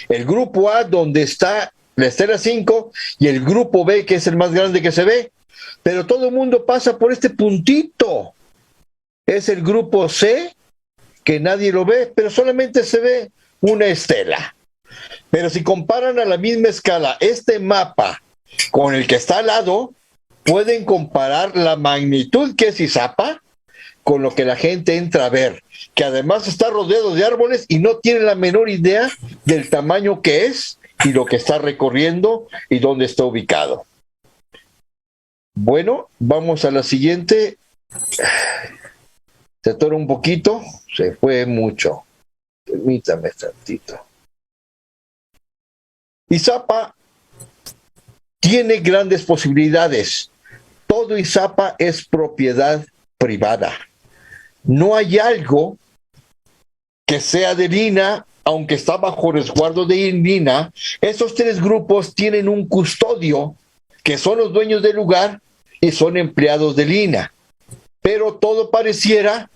El grupo A, donde está la estela 5. Y el grupo B, que es el más grande que se ve. Pero todo el mundo pasa por este puntito. Es el grupo C, que nadie lo ve, pero solamente se ve una estela. Pero si comparan a la misma escala este mapa con el que está al lado, pueden comparar la magnitud que es Izapa con lo que la gente entra a ver, que además está rodeado de árboles y no tiene la menor idea del tamaño que es y lo que está recorriendo y dónde está ubicado. Bueno, vamos a la siguiente. Se atora un poquito, se fue mucho. Permítame tantito. Izapa tiene grandes posibilidades. Todo Izapa es propiedad privada. No hay algo que sea de Lina, aunque está bajo resguardo de Lina. Esos 3 grupos tienen un custodio, que son los dueños del lugar y son empleados de Lina. Pero todo pareciera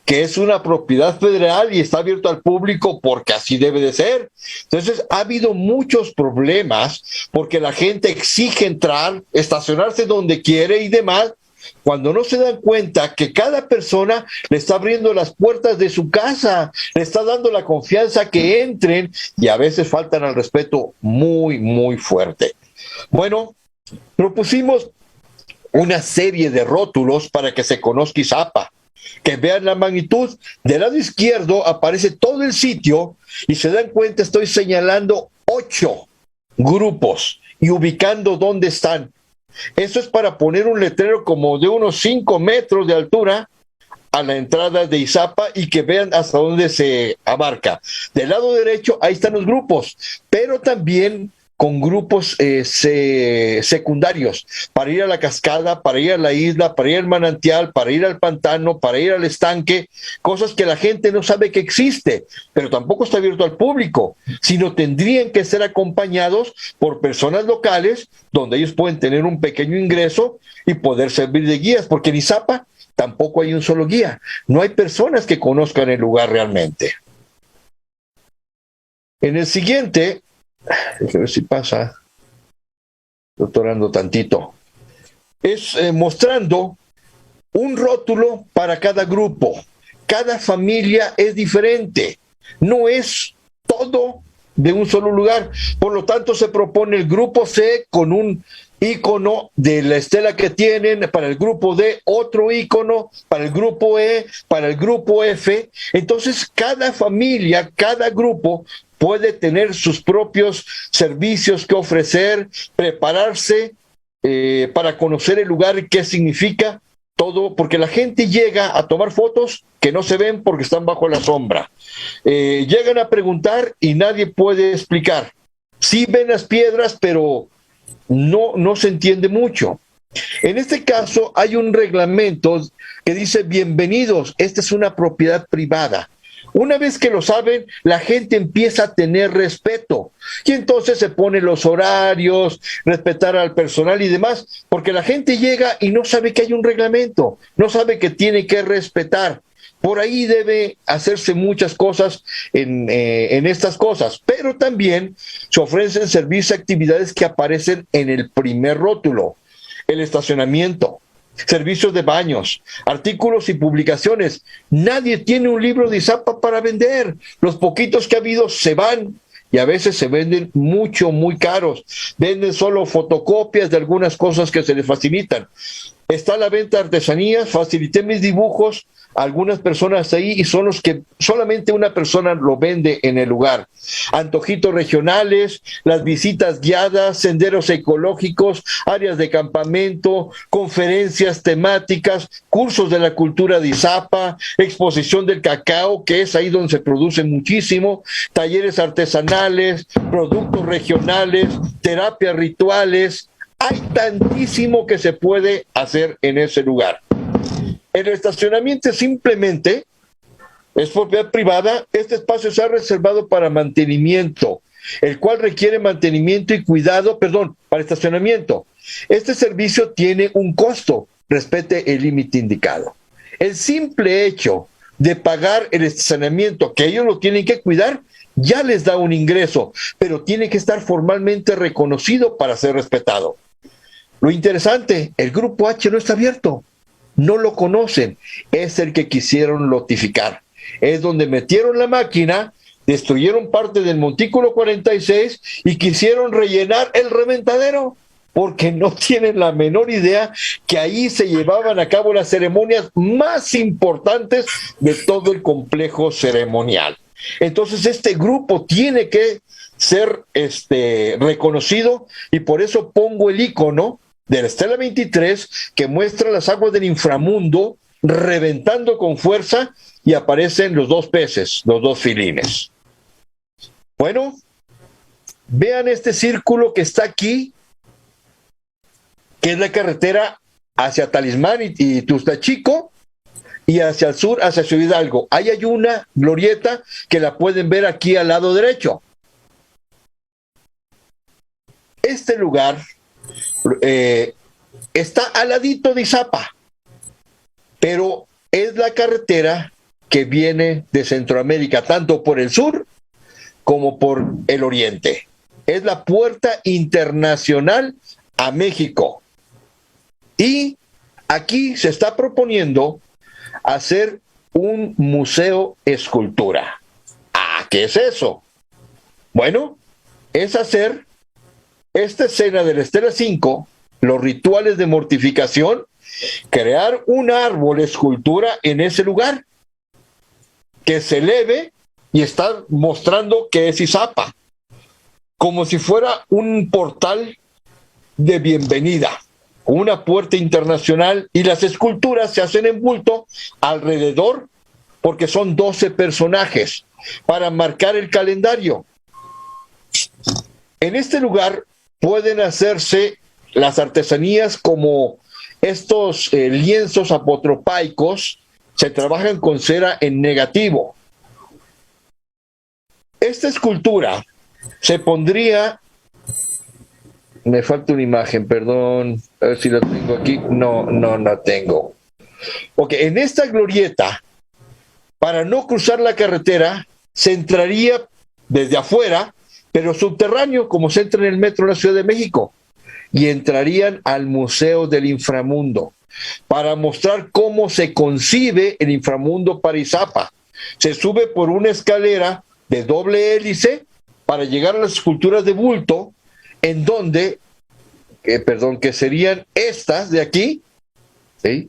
que es una propiedad federal y está abierto al público porque así debe de ser. Entonces ha habido muchos problemas porque la gente exige entrar, estacionarse donde quiere y demás, cuando no se dan cuenta que cada persona le está abriendo las puertas de su casa, le está dando la confianza que entren y a veces faltan al respeto muy, muy fuerte. Bueno, propusimos una serie de rótulos para que se conozca Izapa, que vean la magnitud. Del lado izquierdo aparece todo el sitio y se dan cuenta, estoy señalando 8 grupos y ubicando dónde están. Eso es para poner un letrero como de unos 5 metros de altura a la entrada de Izapa y que vean hasta dónde se abarca. Del lado derecho, ahí están los grupos, pero también con grupos secundarios, para ir a la cascada, para ir a la isla, para ir al manantial, para ir al pantano, para ir al estanque, cosas que la gente no sabe que existe, pero tampoco está abierto al público, sino tendrían que ser acompañados por personas locales, donde ellos pueden tener un pequeño ingreso y poder servir de guías, porque en Izapa tampoco hay un solo guía, no hay personas que conozcan el lugar realmente. En el siguiente, déjame ver si pasa, doctorando tantito, es mostrando un rótulo para cada grupo. Cada familia es diferente, no es todo de un solo lugar. Por lo tanto, se propone el grupo C con un icono de la estela que tienen, para el grupo D otro icono, para el grupo E, para el grupo F. Entonces, cada familia, cada grupo puede tener sus propios servicios que ofrecer, prepararse para conocer el lugar y qué significa todo, porque la gente llega a tomar fotos que no se ven porque están bajo la sombra. Llegan a preguntar y nadie puede explicar. Sí ven las piedras, pero no se entiende mucho. En este caso hay un reglamento que dice: bienvenidos, esta es una propiedad privada. Una vez que lo saben, la gente empieza a tener respeto y entonces se ponen los horarios, respetar al personal y demás, porque la gente llega y no sabe que hay un reglamento, no sabe que tiene que respetar. Por ahí debe hacerse muchas cosas en estas cosas, pero también se ofrecen servicios y actividades que aparecen en el primer rótulo: el estacionamiento, servicios de baños, artículos y publicaciones. Nadie tiene un libro de Izapa para vender. Los poquitos que ha habido se van y a veces se venden muy caros. Venden solo fotocopias de algunas cosas que se les facilitan. Está la venta de artesanías, facilité mis dibujos a algunas personas ahí y son los que solamente una persona lo vende en el lugar. Antojitos regionales, las visitas guiadas, senderos ecológicos, áreas de campamento, conferencias temáticas, cursos de la cultura de Izapa, exposición del cacao, que es ahí donde se produce muchísimo, talleres artesanales, productos regionales, terapias rituales. Hay tantísimo que se puede hacer en ese lugar. El estacionamiento simplemente es propiedad privada. Este espacio se ha reservado para mantenimiento, el cual requiere mantenimiento y cuidado, para estacionamiento. Este servicio tiene un costo, respete el límite indicado. El simple hecho de pagar el estacionamiento, que ellos lo tienen que cuidar, ya les da un ingreso, pero tiene que estar formalmente reconocido para ser respetado. Lo interesante, el grupo H no está abierto. No lo conocen, es el que quisieron lotificar. Es donde metieron la máquina, destruyeron parte del Montículo 46 y quisieron rellenar el reventadero, porque no tienen la menor idea que ahí se llevaban a cabo las ceremonias más importantes de todo el complejo ceremonial. Entonces este grupo tiene que ser reconocido y por eso pongo el icono de la Estela 23 que muestra las aguas del inframundo reventando con fuerza y aparecen los dos peces, los dos filines. Bueno, vean este círculo que está aquí, que es la carretera hacia Talismán y Tustachico, y hacia el sur, hacia Ciudad Hidalgo. Ahí hay una glorieta que la pueden ver aquí al lado derecho. Este lugar está al ladito de Izapa, pero es la carretera que viene de Centroamérica, tanto por el sur como por el oriente. Es la puerta internacional a México. Y aquí se está proponiendo hacer un museo escultura. ¿Qué es eso? Bueno, es hacer esta escena de la Estela 5, los rituales de mortificación, crear un árbol escultura en ese lugar que se eleve y estar mostrando que es Izapa, como si fuera un portal de bienvenida, una puerta internacional, y las esculturas se hacen en bulto alrededor porque son 12 personajes para marcar el calendario. En este lugar pueden hacerse las artesanías como estos lienzos apotropaicos, se trabajan con cera en negativo. Esta escultura se pondría, me falta una imagen, perdón, a ver si la tengo aquí, no la tengo. Ok, en esta glorieta, para no cruzar la carretera, se entraría desde afuera, pero subterráneo, como se entra en el metro de la Ciudad de México, y entrarían al Museo del Inframundo para mostrar cómo se concibe el inframundo para Izapa. Se sube por una escalera de doble hélice para llegar a las esculturas de bulto, en donde, que serían estas de aquí, ¿sí?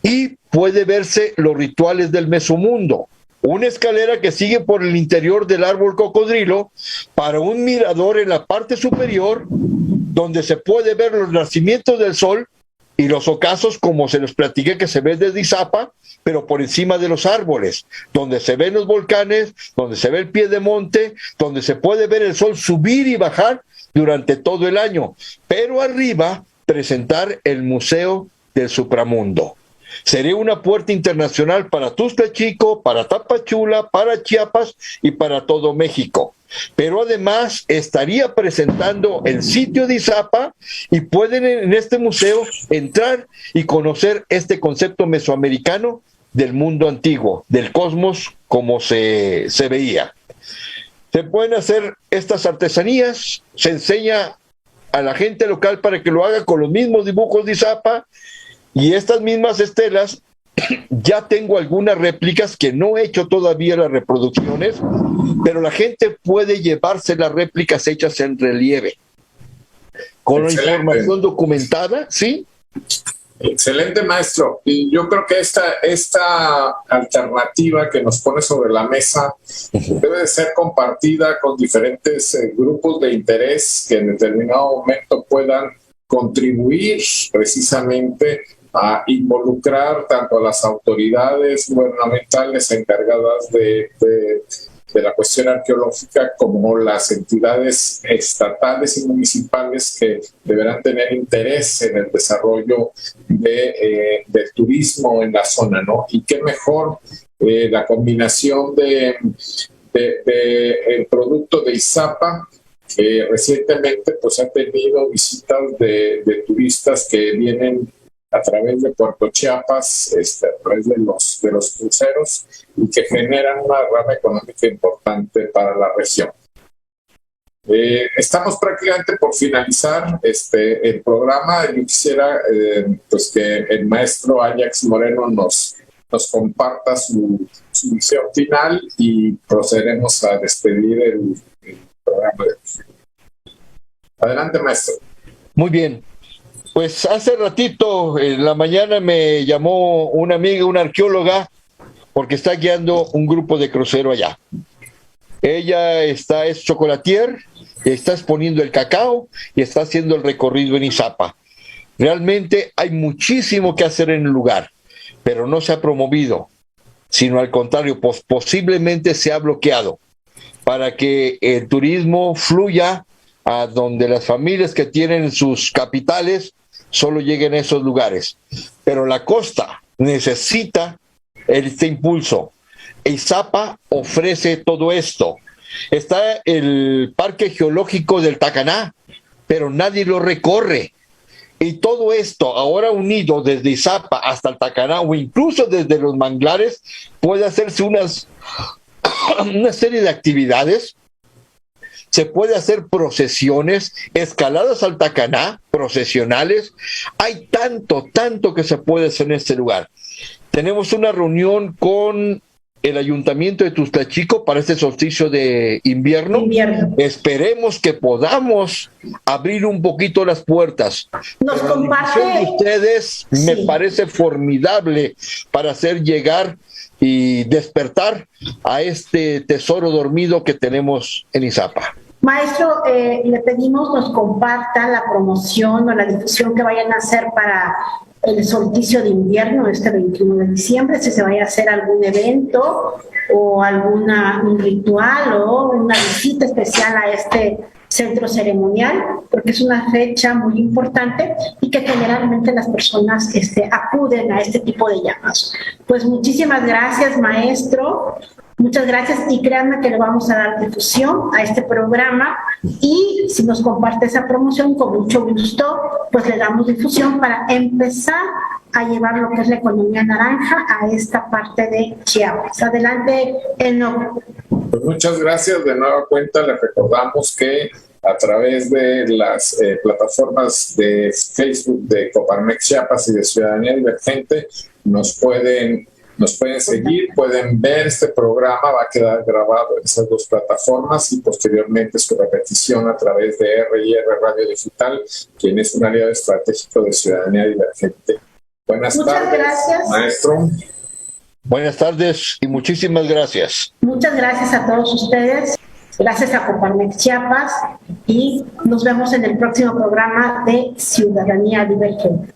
Y puede verse los rituales del mesomundo. Una escalera que sigue por el interior del árbol cocodrilo para un mirador en la parte superior, donde se puede ver los nacimientos del sol y los ocasos, como se los platiqué, que se ve desde Izapa, pero por encima de los árboles, donde se ven los volcanes, donde se ve el pie de monte, donde se puede ver el sol subir y bajar durante todo el año, pero arriba presentar el Museo del Supramundo. Sería una puerta internacional para Tuxtla Chico, para Tapachula, para Chiapas y para todo México. Pero además estaría presentando el sitio de Izapa y pueden en este museo entrar y conocer este concepto mesoamericano del mundo antiguo, del cosmos como se veía. Se pueden hacer estas artesanías, se enseña a la gente local para que lo haga con los mismos dibujos de Izapa, y estas mismas estelas, ya tengo algunas réplicas que no he hecho todavía las reproducciones, pero la gente puede llevarse las réplicas hechas en relieve, con la información documentada, ¿sí? Excelente, maestro. Y yo creo que esta alternativa que nos pone sobre la mesa debe de ser compartida con diferentes grupos de interés que en determinado momento puedan contribuir precisamente a involucrar tanto a las autoridades gubernamentales encargadas de la cuestión arqueológica como las entidades estatales y municipales que deberán tener interés en el desarrollo del turismo en la zona, ¿no? Y qué mejor la combinación el producto de Izapa, que recientemente pues ha tenido visitas de turistas que vienen a través de Puerto Chiapas, a través de los cruceros, y que generan una rama económica importante para la región. Estamos prácticamente por finalizar el programa. Yo quisiera pues que el maestro Ajax Moreno nos comparta su visión final y procederemos a despedir el programa. Adelante, maestro. Muy bien. Pues hace ratito, en la mañana, me llamó una amiga, una arqueóloga, porque está guiando un grupo de crucero allá. Ella es chocolatier, está exponiendo el cacao y está haciendo el recorrido en Izapa. Realmente hay muchísimo que hacer en el lugar, pero no se ha promovido, sino al contrario, posiblemente se ha bloqueado para que el turismo fluya a donde las familias que tienen sus capitales solo lleguen a esos lugares. Pero la costa necesita este impulso. Izapa ofrece todo esto. Está el Parque Geológico del Tacaná, pero nadie lo recorre. Y todo esto, ahora unido desde Izapa hasta el Tacaná, o incluso desde los manglares, puede hacerse una serie de actividades. Se puede hacer procesiones, escaladas al Tacaná, procesionales. Hay tanto que se puede hacer en este lugar. Tenemos una reunión con el Ayuntamiento de Tuxtla Chico para este solsticio de invierno. Esperemos que podamos abrir un poquito las puertas. Nos comparte. La división de ustedes me parece formidable para hacer llegar y despertar a este tesoro dormido que tenemos en Izapa. Maestro, le pedimos nos comparta la promoción o la difusión que vayan a hacer para el solsticio de invierno este 21 de diciembre, si se vaya a hacer algún evento o un ritual o una visita especial a este centro ceremonial, porque es una fecha muy importante y que generalmente las personas acuden a este tipo de llamados. Pues muchísimas gracias, maestro. Muchas gracias, y créanme que le vamos a dar difusión a este programa, y si nos comparte esa promoción, con mucho gusto, pues le damos difusión para empezar a llevar lo que es la economía naranja a esta parte de Chiapas. Adelante, Enoc. Pues muchas gracias. De nueva cuenta les recordamos que a través de las plataformas de Facebook de Coparmex Chiapas y de Ciudadanía Divergente nos pueden Nos pueden seguir, pueden ver este programa, va a quedar grabado en esas dos plataformas y posteriormente su repetición a través de R&R Radio Digital, quien es un aliado estratégico de Ciudadanía Divergente. Buenas tardes, gracias, maestro. Buenas tardes y muchísimas gracias. Muchas gracias a todos ustedes. Gracias a Coparmex Chiapas y nos vemos en el próximo programa de Ciudadanía Divergente.